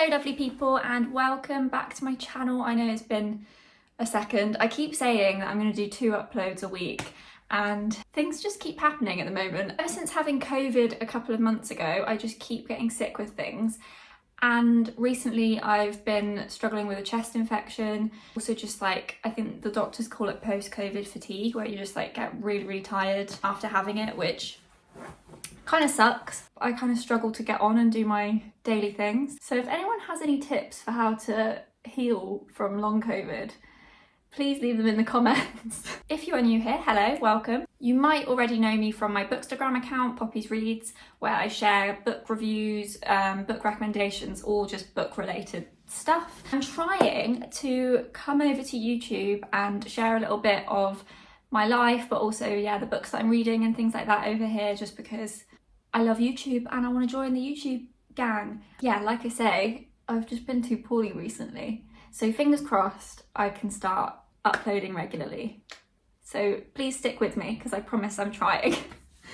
Hello lovely people and welcome back to my channel. I know it's been a second. I keep saying that I'm going to do 2 uploads a week and things just keep happening at the moment. Ever since having COVID a couple of months ago, I just keep getting sick with things. And recently I've been struggling with a chest infection. Also just like, I think the doctors call it post-COVID fatigue, where you just like get really tired after having it, which kind of sucks. I kind of struggle to get on and do my daily things. So if anyone has any tips for how to heal from long COVID, please leave them in the comments. If you are new here, hello, welcome. You might already know me from my Bookstagram account, poppysreads, where I share book reviews, book recommendations, all just book related stuff. I'm trying to come over to YouTube and share a little bit of my life, but also, yeah, the books that I'm reading and things like that over here, just because I love YouTube and I want to join the YouTube gang. Yeah, like I say, I've just been too poorly recently. So fingers crossed I can start uploading regularly. So please stick with me because I promise I'm trying.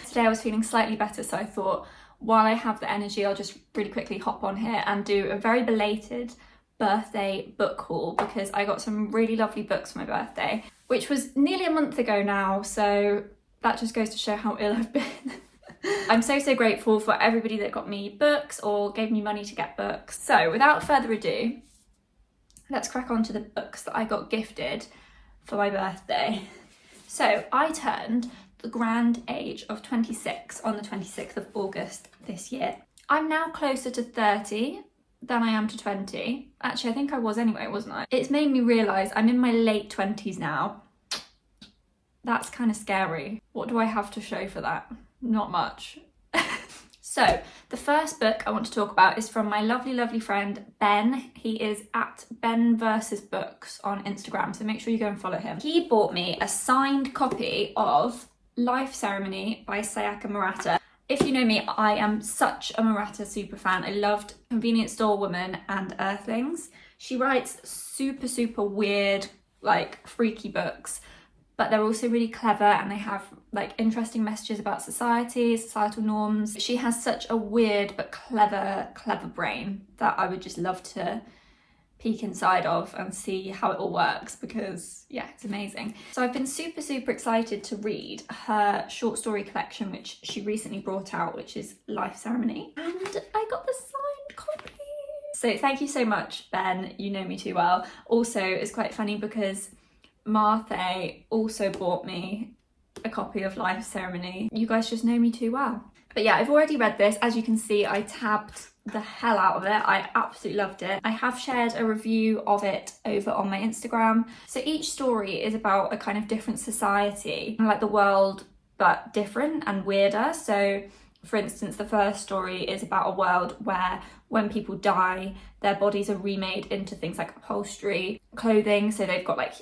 Today I was feeling slightly better, so I thought while I have the energy, I'll just really quickly hop on here and do a very belated birthday book haul, because I got some really lovely books for my birthday, which was nearly a month ago now, so that just goes to show how ill I've been. I'm so grateful for everybody that got me books or gave me money to get books. So without further ado, let's crack on to the books that I got gifted for my birthday. So I turned the grand age of 26 on the 26th of August this year. I'm now closer to 30 than I am to 20. Actually, I think I was anyway, wasn't I? It's made me realise I'm in my late 20s now. That's kind of scary. What do I have to show for that? Not much. So the first book I want to talk about is from my lovely friend Ben. He is at Ben versus Books on Instagram, so make sure you go and follow him. He bought me a signed copy of Life Ceremony by Sayaka Murata. If you know me, I am such a Murata super fan. I loved Convenience Store Woman and Earthlings. She writes super weird, like freaky books, but they're also really clever and they have like interesting messages about society, societal norms. She has such a weird but clever brain that I would just love to peek inside of and see how it all works, because yeah, it's amazing. So I've been super excited to read her short story collection, which she recently brought out, which is Life Ceremony, and I got the signed copy. So thank you so much, Ben, you know me too well. Also, it's quite funny because Martha also bought me a copy of Life Ceremony. You guys just know me too well. But yeah, I've already read this. As you can see, I tabbed the hell out of it. I absolutely loved it. I have shared a review of it over on my Instagram. So each story is about a kind of different society, like the world, but different and weirder. So for instance, the first story is about a world where when people die, their bodies are remade into things like upholstery, clothing. So they've got like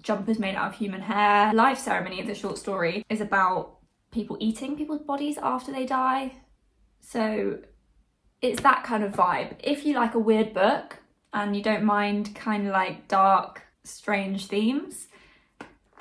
jumpers made out of human hair. Life Ceremony, the short story, is about people eating people's bodies after they die. So it's that kind of vibe. If you like a weird book and you don't mind kind of like dark, strange themes,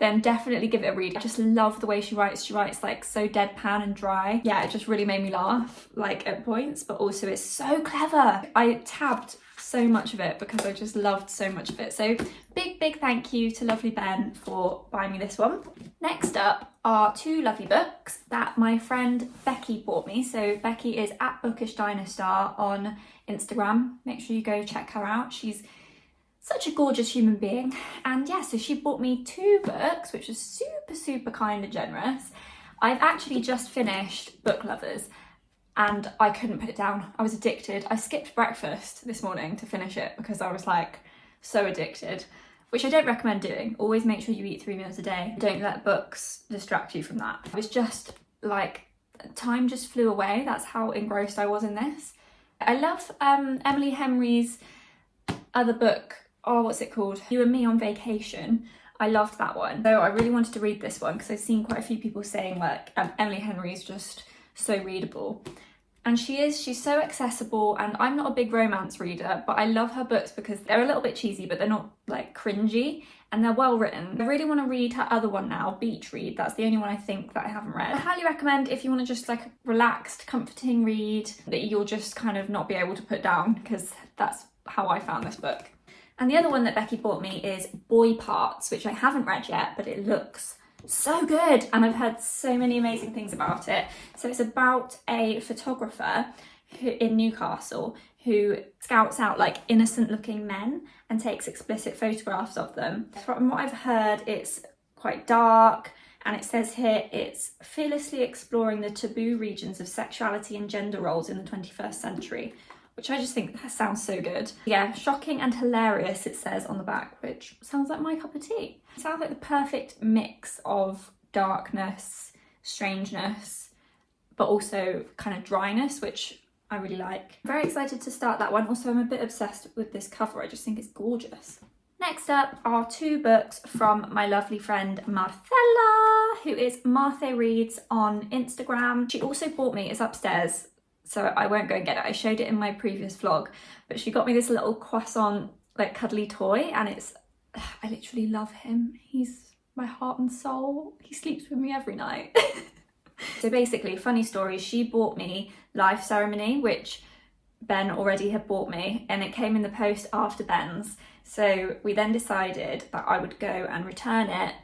then definitely give it a read. I just love the way she writes. She writes like so deadpan and dry. Yeah, it just really made me laugh like at points, but also it's so clever. I tabbed so much of it because I just loved so much of it. So big thank you to lovely Ben for buying me this one. Next up are 2 lovely books that my friend Becky bought me. So Becky is at Bookish Dinosaur on Instagram. Make sure you go check her out. She's such a gorgeous human being. And yeah, so she bought me 2 books, which was super kind and generous. I've actually just finished Book Lovers and I couldn't put it down. I was addicted. I skipped breakfast this morning to finish it because I was like so addicted, which I don't recommend doing. Always make sure you eat 3 meals a day. Don't let books distract you from that. I was just like, time just flew away. That's how engrossed I was in this. I love Emily Henry's other book. Oh, what's it called? You and Me on Vacation. I loved that one. So I really wanted to read this one because I've seen quite a few people saying like Emily Henry's just so readable. And she's so accessible, and I'm not a big romance reader, but I love her books because they're a little bit cheesy, but they're not like cringy, and they're well written. I really want to read her other one now, Beach Read. That's the only one I think that I haven't read. I highly recommend if you want to just like a relaxed, comforting read that you'll just kind of not be able to put down, because that's how I found this book. And the other one that Becky bought me is Boy Parts, which I haven't read yet, but it looks so good, and I've heard so many amazing things about it. So it's about a photographer in Newcastle who scouts out like innocent looking men and takes explicit photographs of them. From what I've heard, it's quite dark, and it says here it's fearlessly exploring the taboo regions of sexuality and gender roles in the 21st century, which I just think that sounds so good. Yeah, shocking and hilarious, it says on the back, which sounds like my cup of tea. It sounds like the perfect mix of darkness, strangeness, but also kind of dryness, which I really like. I'm very excited to start that one. Also, I'm a bit obsessed with this cover. I just think it's gorgeous. Next up are 2 books from my lovely friend Marcella, who is Marthe Reads on Instagram. She also bought me, it's upstairs, so I won't go and get it. I showed it in my previous vlog, but she got me this little croissant, like cuddly toy, and I literally love him. He's my heart and soul. He sleeps with me every night. So basically, funny story, she bought me Life Ceremony, which Ben already had bought me, and it came in the post after Ben's. So we then decided that I would go and return it,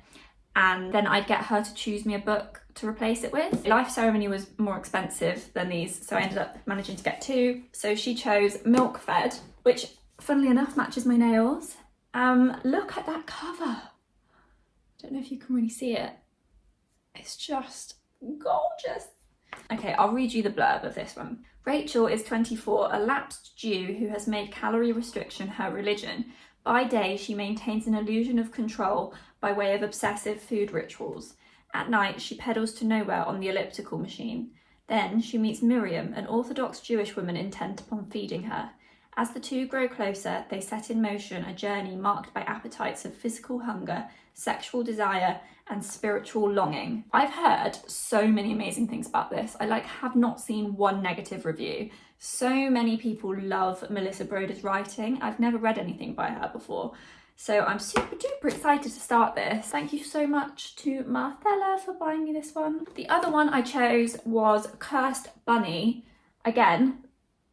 and then I'd get her to choose me a book to replace it with. Life Ceremony was more expensive than these, so I ended up managing to get 2. So she chose Milk Fed, which funnily enough matches my nails. Look at that cover. Don't know if you can really see it. It's just gorgeous. Okay, I'll read you the blurb of this one. Rachel is 24, a lapsed Jew who has made calorie restriction her religion. By day, she maintains an illusion of control by way of obsessive food rituals. At night, she pedals to nowhere on the elliptical machine. Then she meets Miriam, an Orthodox Jewish woman intent upon feeding her. As the two grow closer, they set in motion a journey marked by appetites of physical hunger, sexual desire, and spiritual longing. I've heard so many amazing things about this. I have not seen one negative review. So many people love Melissa Broder's writing. I've never read anything by her before. So I'm super duper excited to start this. Thank you so much to Marcella for buying me this one. The other one I chose was Cursed Bunny. Again,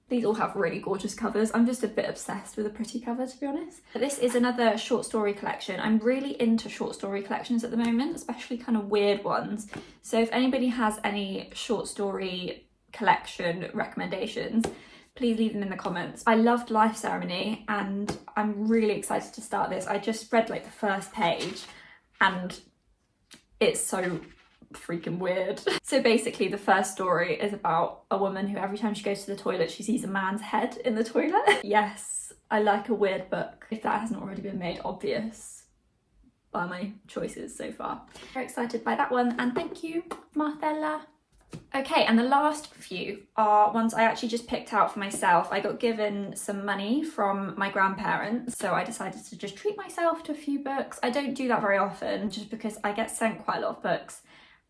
these all have really gorgeous covers. I'm just a bit obsessed with a pretty cover, to be honest. But this is another short story collection. I'm really into short story collections at the moment, especially kind of weird ones. So if anybody has any short story collection recommendations, please leave them in the comments. I loved Life Ceremony, and I'm really excited to start this. I just read the first page, and it's so freaking weird. So basically the first story is about a woman who every time she goes to the toilet she sees a man's head in the toilet. Yes, I like a weird book, if that hasn't already been made obvious by my choices so far. Very excited by that one, and thank you, Marcella. Okay, and the last few are ones I actually just picked out for myself. I got given some money from my grandparents, so I decided to just treat myself to a few books. I don't do that very often, just because I get sent quite a lot of books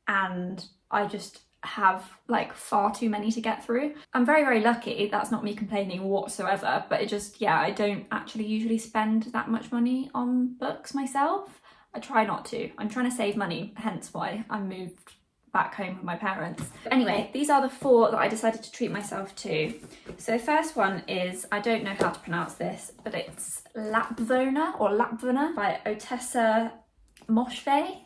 and I just have far too many to get through. I'm very, very lucky. That's not me complaining whatsoever, but it just, yeah, I don't actually usually spend that much money on books myself. I try not to. I'm trying to save money, hence why I moved back home with my parents. But anyway, these are the 4 that I decided to treat myself to. So the first one is, I don't know how to pronounce this, but it's Lapvona by Otessa Moshfegh.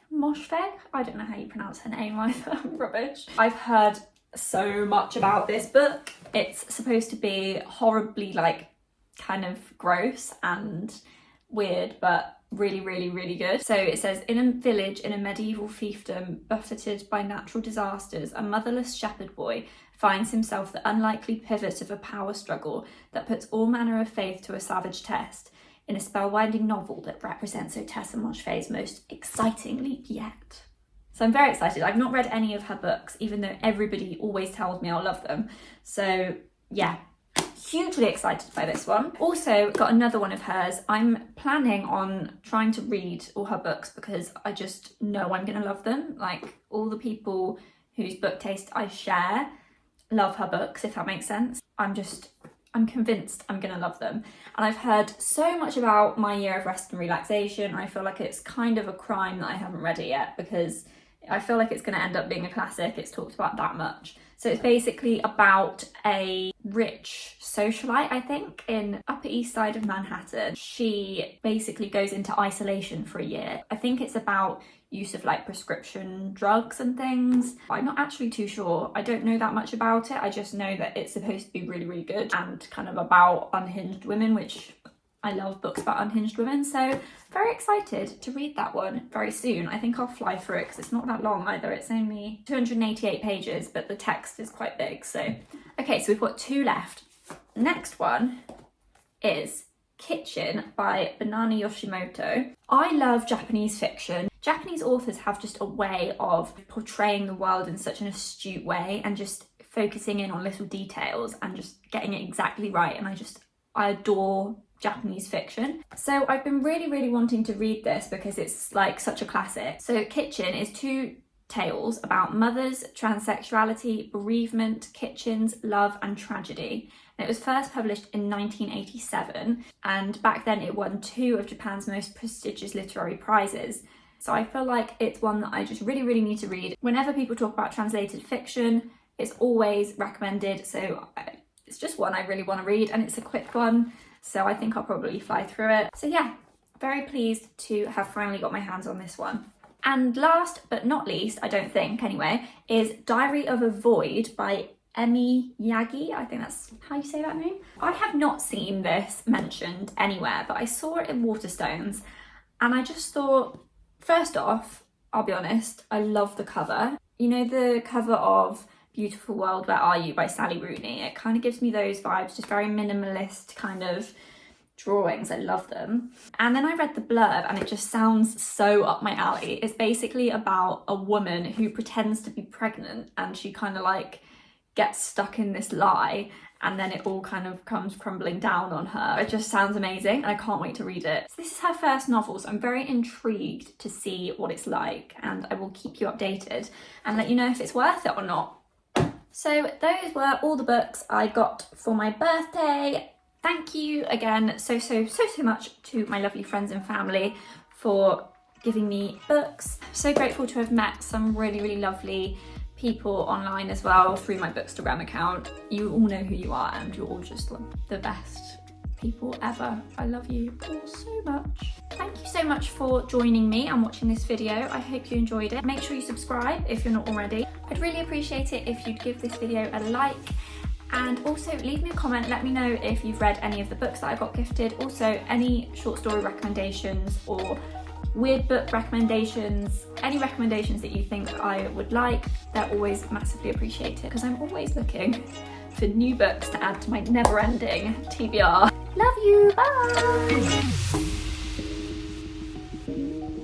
I don't know how you pronounce her name either. I'm rubbish. I've heard so much about this book. It's supposed to be horribly kind of gross and weird, but really, really, really good. So it says, in a village in a medieval fiefdom buffeted by natural disasters, a motherless shepherd boy finds himself the unlikely pivot of a power struggle that puts all manner of faith to a savage test, in a spellbinding novel that represents Otessa Moshfegh's most exciting leap yet. So I'm very excited. I've not read any of her books, even though everybody always tells me I'll love them. So yeah, hugely excited by this one. Also got another one of hers. I'm planning on trying to read all her books because I just know I'm gonna love them. All the people whose book taste I share, love her books, if that makes sense. I'm convinced I'm gonna love them. And I've heard so much about My Year of Rest and Relaxation. I feel like it's kind of a crime that I haven't read it yet, because I feel like it's gonna end up being a classic. It's talked about that much. So it's basically about a rich socialite, I think, in Upper East Side of Manhattan. She basically goes into isolation for a year. I think it's about use of like prescription drugs and things. I'm not actually too sure. I don't know that much about it. I just know that it's supposed to be really, really good and kind of about unhinged women, which I love books about unhinged women. So very excited to read that one very soon. I think I'll fly through it because it's not that long either. It's only 288 pages, but the text is quite big. So, okay, so we've got 2 left. Next one is Kitchen by Banana Yoshimoto. I love Japanese fiction. Japanese authors have just a way of portraying the world in such an astute way and just focusing in on little details and just getting it exactly right. And I adore Japanese fiction. So I've been really, really wanting to read this because it's like such a classic. So Kitchen is 2 tales about mothers, transsexuality, bereavement, kitchens, love and tragedy. And it was first published in 1987, and back then it won 2 of Japan's most prestigious literary prizes. So I feel like it's one that I just really, really need to read. Whenever people talk about translated fiction, it's always recommended. So it's just one I really want to read, and it's a quick one. So I think I'll probably fly through it. So yeah, very pleased to have finally got my hands on this one. And last but not least, I don't think anyway, is Diary of a Void by Emi Yagi. I think that's how you say that name. I have not seen this mentioned anywhere, but I saw it in Waterstones, and I just thought, first off, I'll be honest, I love the cover. You know, the cover of Beautiful World, Where Are You by Sally Rooney? It kind of gives me those vibes, just very minimalist kind of drawings. I love them. And then I read the blurb and it just sounds so up my alley. It's basically about a woman who pretends to be pregnant, and she kind of like gets stuck in this lie, and then it all kind of comes crumbling down on her. It just sounds amazing and I can't wait to read it. So this is her first novel, so I'm very intrigued to see what it's like, and I will keep you updated and let you know if it's worth it or not. So those were all the books I got for my birthday. Thank you again so much to my lovely friends and family for giving me books. So grateful to have met some really, really lovely people online as well through my Bookstagram account. You all know who you are, and you're all just the best people ever. I love you all so much. Thank you so much for joining me and watching this video. I hope you enjoyed it. Make sure you subscribe if you're not already. I'd really appreciate it if you'd give this video a like, and also leave me a comment. Let me know if you've read any of the books that I got gifted. Also, any short story recommendations or weird book recommendations, any recommendations that you think I would like, they're always massively appreciated, because I'm always looking for new books to add to my never-ending TBR. Love you, bye!